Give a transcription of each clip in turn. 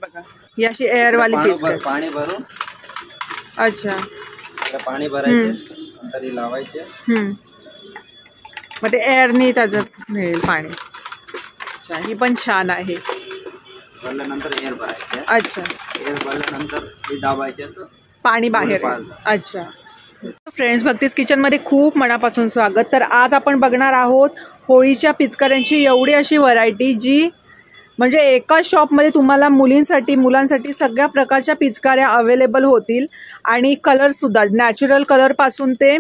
बघा ही अशी एअर वाली पिचकारी. पाणी भरून. अच्छा. पाणी भरायचे तरी लावायचे. मग ते एअरनी त्याचं मिळेल पाणी. अच्छा ही पण छान आहे. भरल्यानंतर एअर भरायचे. अच्छा. एअर भरल्यानंतर हे दाबायचे तर पाणी बाहेर. अच्छा. फ्रेंड्स भक्तीज किचनमध्ये खूप मनापासून स्वागत. तर आज आपण बघणार आहोत होळीच्या पिचकाऱ्यांची एवढी अशी व्हरायटी जी म्हणजे एकाच शॉपमध्ये तुम्हाला मुलांसाठी सगळ्या प्रकारच्या पिचकाऱ्या अवेलेबल होतील. आणि कलरसुद्धा नॅचरल कलरपासून ते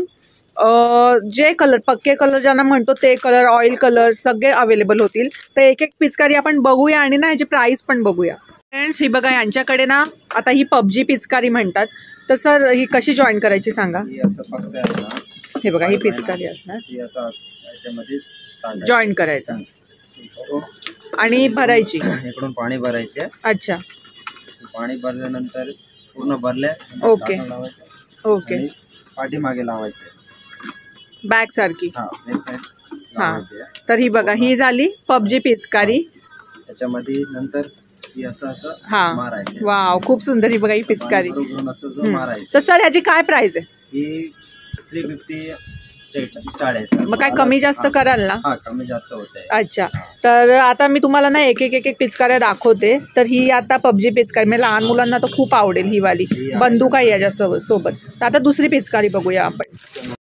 जे कलर पक्के कलर ज्यांना म्हणतो ते कलर, ऑइल कलर सगळे अवेलेबल होतील. तर एक एक पिचकारी आपण बघूया आणि ना याची प्राईस पण बघूया. फ्रेंड्स ही बघा यांच्याकडे ना आता ही PUBG पिचकारी म्हणतात. तर सर ही कशी जॉईन करायची सांगा. हे बघा ही पिचकारी असणार. जॉईन करायचा आणि भरायची. इकडून पाणी भरायचे. अच्छा. पाणी भरल्यानंतर पूर्ण भरले. Okay okay. पाठीमागे लावायचे बॅक सारखी. हां. तर ही बघा ही झाली PUBG पिचकारी. त्याच्यामध्ये नंतर असं मारायचे. वाव खूप सुंदर ही बघा ही पिचकारी. मारायचं. तर सर ह्याची काय प्राइस आहे. ही 350 स्टार्ट आहे. मग काय कमी जास्त कराल ना. कमी जास्त होते. अच्छा. तर आता मी तुम्हाला ना एक एक पिचकाऱ्या दाखवते. तर ही आता PUBG पिचकारी म्हणजे लहान मुलांना तर खूप आवडेल ही वाली. बंदूक आहे याच्या सोबत. तर आता दुसरी पिचकारी बघूया आपण.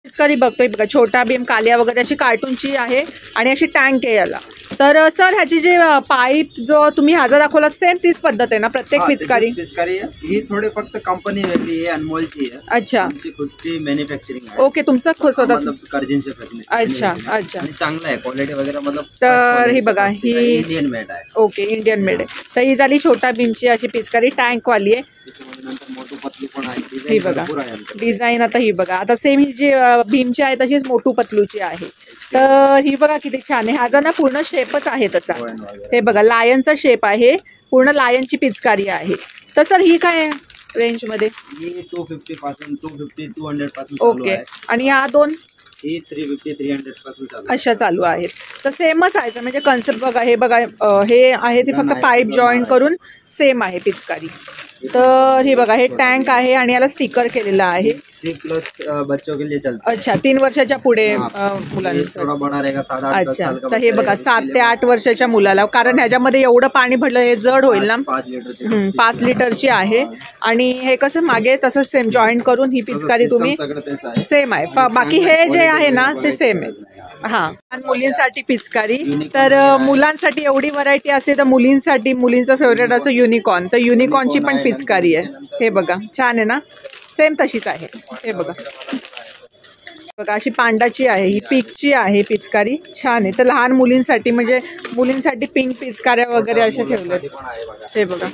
पिचकारी बघतोय बघा छोटा भीम, कालिया वगैरे अशी कार्टूनची आहे आणि अशी टँक आहे याला. तर सर ह्याची जे पाईप जो तुम्ही ह्याचा दाखवला सेम तीच पद्धत आहे ना प्रत्येक पिचकारी. ही थोडी फक्त कंपनी वेगळी आहे, अनमोलची आहे. अच्छा. खुदची मॅन्युफॅक्चरिंग. ओके तुमचं स्वतः कर्जिनचे. अच्छा अच्छा. चांगलं आहे क्वालिटी वगैरे मतलब. तर ही बघा ही इंडियन मेड आहे. ओके इंडियन मेड आहे. तर ही झाली छोटा भीमची अशी पिचकारी टँक वाली आहे. मोठू पतलू पण आहे. ही बघा डिझाईन. आता ही बघा आता सेम ही जी भीमची आहे तशीच मोठू पतलूची आहे. तर ही बघा किती छान आहे. ह्याचा ना पूर्ण शेपच आहे त्याचा. हे बघा लायनचा शेप आहे. पूर्ण लायनची पिचकारी आहे. तर सर ही काय रेंज मध्ये. 250 पासून 250-200 पासून. ओके. आणि ह्या दोन ही 350-300 पासून चालू अशा चालू आहेत. तर सेमच आहे म्हणजे कन्सेप्ट बघा. हे बघा हे आहे ते फक्त पाईप जॉईन करून सेम आहे पिचकारी. तर हे बघा हे टँक आहे आणि याला स्टिकर केलेलं आहे. 3+ बच्चों के लिए चलता. अच्छा 3 वर्षाच्या पुढे मुलांना. अच्छा. तर हे बघा 7 ते 8 वर्षाच्या मुलाला. कारण ह्याच्यामध्ये एवढं पाणी भरलं हे जड होईल ना. 5 लिटरची आहे. आणि हे कसं मागे तसंच सेम जॉईन करून ही पिचकारी तुम्ही सेम आहे. बाकी हे जे आहे ना ते सेम आहे. हां. मुलींसाठी पिचकारी. तर मुलांसाठी एवढी व्हरायटी असते. तर मुलींचं फेवरेट असं युनिकॉर्न. तर युनिकॉर्नची पण पिचकारी आहे. हे बघा छान आहे ना. सेम तशीच आहे. हे बघा बघा अशी पांडाची आहे. ही पिंकची आहे पिचकारी. छान आहे. तर लहान मुलींसाठी म्हणजे मुलींसाठी पिंक पिचकाऱ्या वगैरे अशा ठेवल्यात. हे बघा.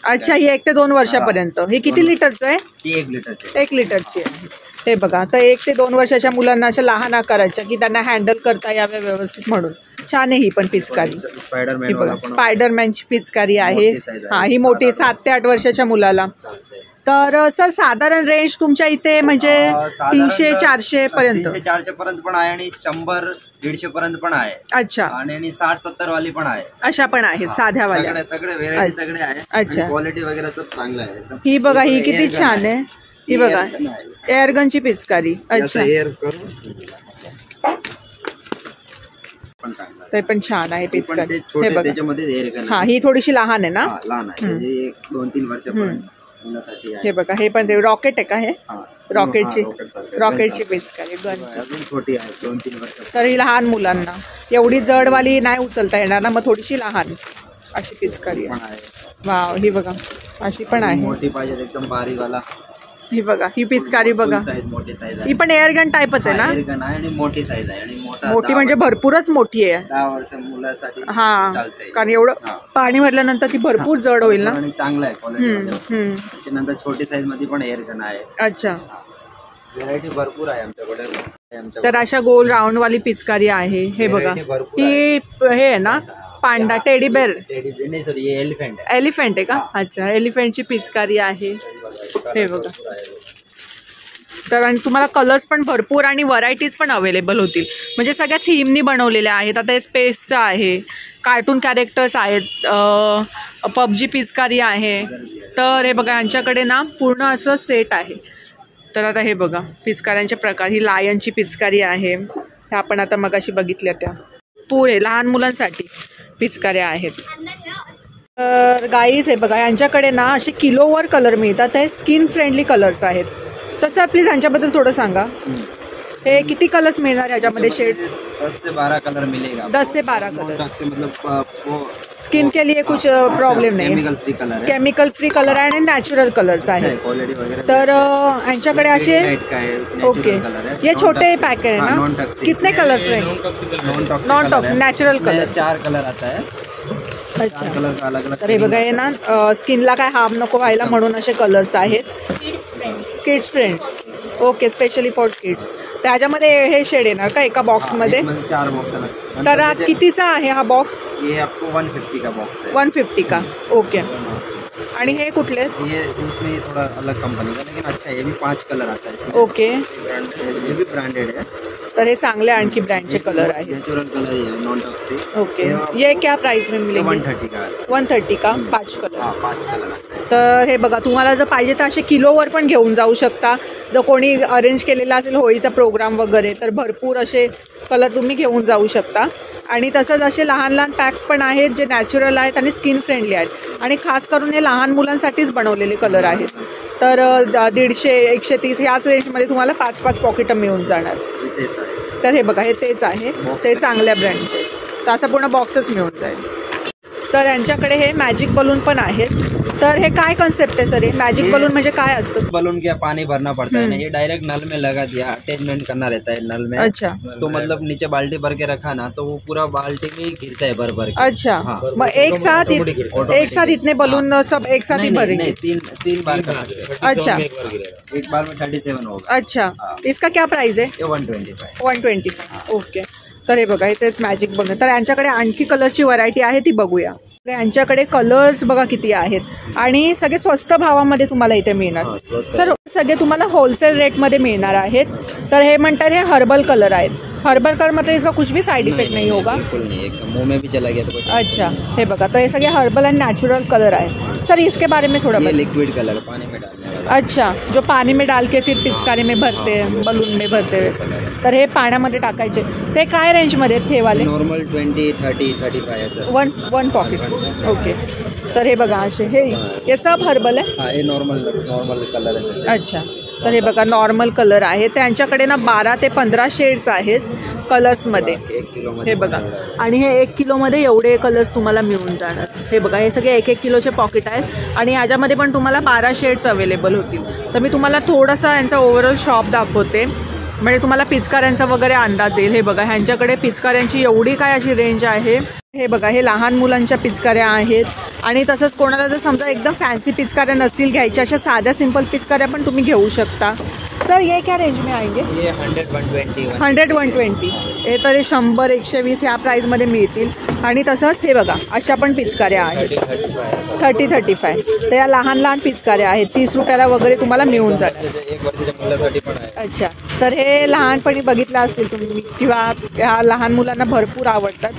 अच्छा ही 1 ते 2 वर्षापर्यंत. ही किती लिटरचं आहे. 1 लिटरची आहे. हे बघा. तर 1 ते 2 वर्षाच्या मुलांना अशा लहान आकाराच्या की त्यांना हँडल करता याव्या व्यवस्थित म्हणून छान आहे ही पण पिचकारी. स्पायडरमॅनची पिचकारी आहे. हां ही मोठी 7 ते 8 वर्षाच्या मुलाला. तर सर साधारण रेंज तुमच्या इथे म्हणजे 300-400 पर्यंत. 400 पर्यंत पण आहे आणि 100-150 पर्यंत पण आहे. अच्छा. आणि 60-70 वाली पण आहे. अशा पण आहेत साध्या वाल्या. सगळे व्हेरायटी सगळे आहे. अच्छा. क्वालिटी वगैरे तर चांगलं आहे. ही बघा ही किती छान आहे. ही बघा एअरगनची पिचकारी. अच्छा. ते पण छान आहे पिचकारी. हे बघा. हा ही थोडीशी लहान आहे ना. लहान आहे 2-3 वर्षापर्यंत. हे बघा हे पण रॉकेट आहे का. हे रॉकेटची पिचकारी छोटी आहे 2-3 वर्ष. तर ही लहान मुलांना एवढी जडवाली नाही उचलता येणार ना. मग थोडीशी लहान अशी पिचकारी आहे. वाव ही बघा अशी पण आहे. मोठी पाहिजे एकदम बारीकवाला. ही बघा ही पिचकारी बघा. ही पण एअरगन टाईपच आहे ना. एअरगन आहे आणि मोठी साईज आहे. आणि मोठी म्हणजे भरपूरच मोठी आहे. 10 वर्ष मुलासाठी. हा कारण एवढं पाणी भरल्यानंतर ती भरपूर जड होईल ना. चांगलं आहे क्वालिटी. त्याच्यानंतर छोटी साईज मध्ये पण एअरगन आहे. अच्छा. व्हेरायटी भरपूर आहे आमच्याकडे. तर अशा गोल राऊंड वाली पिचकारी आहे. हे बघा ही हे आहे ना पांडा टेडी बेअर. एलिफंट आहे का. अच्छा एलिफंटची पिचकारी आहे. हे बघा तर आणि तुम्हाला कलर्स पण भरपूर आणि व्हरायटीज पण अवेलेबल होतील, म्हणजे सगळ्या थीमनी बनवलेल्या आहेत. आता हे स्पेसचं आहे, कार्टून कॅरेक्टर्स आहेत, पबजी पिचकारी आहे. तर हे बघा यांच्याकडे ना पूर्ण असं सेट आहे. तर आता हे बघा पिचकाऱ्यांचे प्रकार, ही लायनची पिचकारी आहे, ह्या आपण आता मगाशी बघितल्या त्या. पुढे लहान मुलांसाठी पिचकाऱ्या आहेत. तर गाईज हे बघा यांच्याकडे ना असे किलोवर कलर मिळतात, हे स्किन फ्रेंडली कलर्स आहेत. तर सर प्लीज यांच्याबद्दल थोडं सांगा. हे किती कलर्स मिळणार ह्याच्यामध्ये शेड्स? 10 से 12 कलर मिलेगा. 10 से 12 कलर. मतलब वो स्किन के लिए कुछ प्रॉब्लेम नहीं केमिकल फ्री कलर है. केमिकल फ्री कलर आहे आणि नॅचरल कलर्स आहे. क्वालिटी वगैरह. तर यांच्याकडे असे ओके, ये छोटे पैक है ना, कितने कलर्स हैं? Non toxic natural colour. 4 colour आता है. अच्छा, कलर का अलग अलग. तर हे बघा हे ना स्किनला काय हार्म नको व्हायला म्हणून असे कलर्स आहेत. Kids friend. Okay, specially for kids. त्याच्यामध्ये हे शेड येणार का एका बॉक्समध्ये? 4 बॉक्स. तर कितीचा आहे हा बॉक्स? ये आपको 150 का बॉक्स है. 150 का. ओके. आणि हे कुठले? ये इसमें थोड़ा अलग कंपनी का, लेकिन अच्छा है. ये भी 5 कलर आता है. ओके. ये भी ब्रांडेड है. तर हे चांगले आणखी ब्रँडचे कलर आहेत. नेचुरल कलर है, नॉन टॉक्सिक. ओके. ये क्या प्राइस में मिलेंगे? 130 का. 130 का. 5 कलर. हाँ, 5 कलर. तर हे बघा तुम्हाला जर पाहिजे तर असे किलोवर पण घेऊन जाऊ शकता. जर कोणी अरेंज केलेला असेल होळीचा प्रोग्राम वगैरे तर भरपूर असे कलर तुम्ही घेऊन जाऊ शकता. आणि तसंच असे लहान लहान पॅक्स पण आहेत जे नॅचरल आहेत आणि स्किन फ्रेंडली आहेत आणि खास करून हे लहान मुलांसाठीच बनवलेले कलर आहेत. तर 150, 130 याच रेंजमध्ये तुम्हाला 5-5 पॉकेटं मिळून जाणार. तर हे बघा हे तेच आहे, ते चांगल्या ब्रँडचे. तर असं पूर्ण बॉक्सच मिळून जाईल. तर यांच्याकडे हे मॅजिक बलून पण आहेत. तर हे काय कॉन्सेप्ट है सर? ये मैजिक बलून म्हणजे काय असतं? बलून क्या पानी भरना पड़ता है ना, ये डायरेक्ट नल में लगा दिया, अटैचमेंट करना रहता है नल में. अच्छा. तो मतलब नीचे बाल्टी भर के रखा ना तो वो पूरा बाल्टी में गिरता है भर भर के. अच्छा. हाँ. मग एक साथ इतने बलून सब एक साथ ही भरेंगे? नहीं, तीन बार करना है. अच्छा. एक बार में 37 होगा. अच्छा. इसका क्या प्राइस है? 125. 125. ओके. तर हे बघा इथेच मॅजिक बलून. तर यांच्याकडे आणखी कलरची व्हरायटी आहे ती बघूया. यांच्याकडे कलर्स बघा किती आहेत आणि सगळे स्वस्त भावामध्ये तुम्हाला इथे मिळणार. सर सगळे तुम्हाला होलसेल रेटमध्ये मिळणार आहेत. तर हे म्हणतात हे हर्बल कलर आहेत. हर्बल कलर मतलब इसका कुछ भी साइड इफेक्ट नहीं होगा? बिल्कुल नहीं, एकदम मुंह में भी चला गया तो. अच्छा. हे बघा तर हे सगळे हर्बल एंड नॅचरल कलर आहे. सर इसके बारे में थोड़ा ये लिक्विड कलर पानी में डालने वाला. अच्छा, जो पानी में डाल के फिर पिचकारी में भरते हैं, बलून में भरते हुए. तर हे पाण्यामध्ये टाकायचे. ते काय रेंजमध्ये आहेत हे वाले? Normal 20, 30, 35 sir. One pocket. Okay. तर हे बघा असे हे सब हर्बल आहे. हाँ, ये नॉर्मल कलर है. अच्छा. तर हे बघा नॉर्मल कलर आहे. त्यांच्याकडे ना 12 ते 15 शेड्स आहेत कलर्समध्ये. हे बघा आणि हे 1 किलोमध्ये एवढे कलर्स तुम्हाला मिळून जाणार. हे बघा हे सगळे 1-1 किलोचे पॉकेट आहेत आणि याच्यामध्ये पण तुम्हाला 12 शेड्स अवेलेबल होतील. तर मी तुम्हाला थोडासा यांचा ओव्हरऑल शॉप दाखवते म्हणजे तुम्हाला पिचकाऱ्यांचा वगैरे अंदाज येईल. हे बघा ह्यांच्याकडे पिचकाऱ्यांची एवढी काय अशी रेंज आहे. हे बघा हे लहान मुलांच्या पिचकाऱ्या आहेत आणि तसंच कोणाला जर समजा एकदम फॅन्सी पिचकाऱ्या नसतील घ्यायच्या अशा साध्या सिंपल पिचकाऱ्या पण तुम्ही घेऊ शकता. सर ये क्या रेंज में आएंगे? ये 100-120. 100-120 हे तरी 100-120 या प्राईजमध्ये मिळतील. आणि तसंच हे बघा अशा पण पिचकाऱ्या आहेत 30-35. तर या लहान लहान पिचकाऱ्या आहेत 30 रुपयाला वगैरे तुम्हाला मिळून जातात. 1 वर्षाच्या मुलासाठी पण आहे. अच्छा. तर हे लहानपणी बघितलं असेल तुम्ही किंवा ह्या लहान मुलांना भरपूर आवडतात.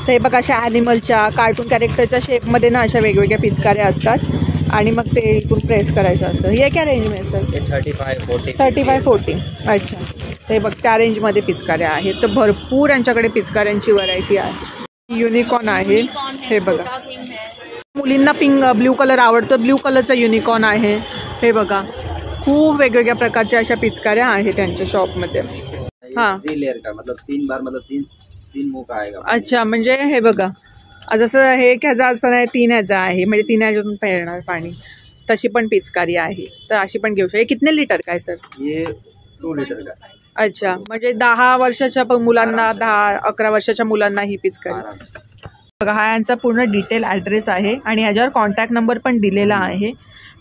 तर हे बघा अशा ॲनिमलच्या कार्टून कॅरेक्टरच्या शेपमध्ये ना अशा वेगवेगळ्या पिचकाऱ्या असतात आणि मग ते इथून प्रेस करायचं असं. हे क्या रेंज में सर? 35-40. अच्छा. ते बघ त्या रेंजमध्ये पिचकाऱ्या आहेत. तर भरपूर यांच्याकडे पिचकाऱ्यांची व्हरायटी आहे. युनिकॉर्न आहे. हे बघा मुलींना ब्ल्यू कलर आवडतो. ब्ल्यू कलरचा युनिकॉर्न आहे. हे बघा खूप वेगवेगळ्या प्रकारच्या अशा पिचकाऱ्या आहेत त्यांच्या शॉपमध्ये. हां. 3 लेयर का मतलब 3 बार मतलब 3 मुंह का आएगा. अच्छा. म्हणजे हे बघा जसं हे ह्याचा असताना 3 ह्याचा आहे म्हणजे 3 ह्याच्यातून येणार पाणी. तशी पण पिचकारी आहे. तर अशी पण घेऊ शकतो. हे कितने लिटर काय सर? ये 2 लीटर का. अच्छा. म्हणजे 10 वर्षाच्या मुलांना 10-11 वर्षाच्या मुलांना ही पिचकारी. बघा हा यांचा पूर्ण डिटेल ॲड्रेस आहे आणि ह्याच्यावर कॉन्टॅक्ट नंबर पण दिलेला आहे.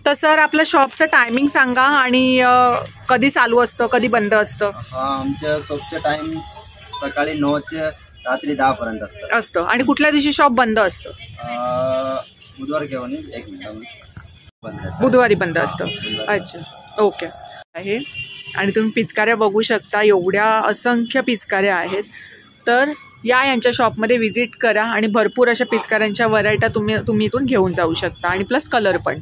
तर सर आपलं शॉपचं टायमिंग सांगा आणि कधी चालू असतं कधी बंद असतं? आमच्या शॉपचं टाइम सकाळी 9 ते रात्री 10 पर्यंत असतं. आणि कुठल्या दिवशी शॉप बंद असतं? बुधवार घेऊन 1 मिनिट बुधवारी बंद असतं. अच्छा. ओके. आहे आणि तुम्ही पिचकाऱ्या बघू शकता, एवढ्या असंख्य पिचकाऱ्या आहेत. तर यांच्या शॉपमध्ये व्हिजिट करा आणि भरपूर अशा पिचकाऱ्यांच्या व्हरायट्या तुम्ही इथून घेऊन जाऊ शकता आणि प्लस कलर पण.